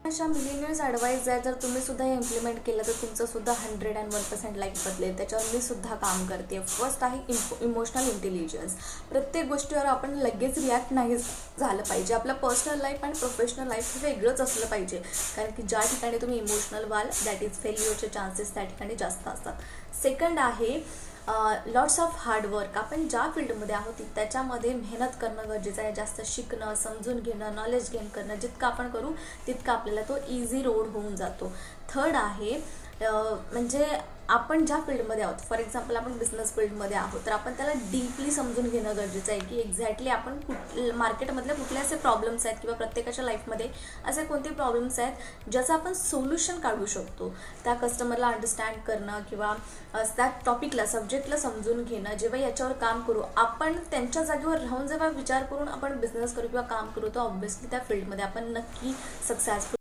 अशा millionaires advice आहे, जर तुम्ही सुद्धा हे इम्प्लिमेंट केलं तर तुमचं सुद्धा 101% लाईफ बदलेल. त्याच्यावर मी सुद्धा काम करते. फर्स्ट आहे इमोशनल इंटेलिजन्स. प्रत्येक गोष्टीवर आपण लगेच रिॲक्ट नाही झालं पाहिजे. आपलं पर्सनल लाईफ आणि प्रोफेशनल लाईफ हे वेगळंच असलं पाहिजे, कारण की ज्या ठिकाणी तुम्ही इमोशनल व्हाल दॅट इज फेल्युअरचे चान्सेस त्या ठिकाणी जास्त असतात. सेकंड आहे लॉट्स ऑफ हार्डवर्क. आपण ज्या फील्डमध्ये आहोत त्याच्यामध्ये मेहनत करणं गरजेचं आहे. जास्त शिकणं, समजून घेणं, नॉलेज गेन करणं, जितकं आपण करू तितका आपल्याला तो इझी रोड होऊन जातो. थर्ड आहे म्हणजे आपण ज्या फील्डमध्ये आहोत, फॉर एक्झाम्पल आपण बिझनेस फील्डमध्ये आहोत, तर आपण त्याला डीपली समजून घेणं गरजेचं आहे की एक्झॅक्टली आपण मार्केटमधले कुठले असे प्रॉब्लेम्स आहेत किंवा प्रत्येकाच्या लाईफमध्ये असे कोणते प्रॉब्लेम्स आहेत ज्याचं आपण सोल्युशन काढू शकतो. त्या कस्टमरला अंडरस्टँड करणं किंवा त्या टॉपिकला, सब्जेक्टला समजून घेणं. जेव्हा याच्यावर काम करू आपण, त्यांच्या जागेवर राहून जेव्हा विचार करून आपण बिझनेस करू किंवा काम करू, तर ऑब्व्हियसली त्या फील्डमध्ये आपण नक्की सक्सेसफुल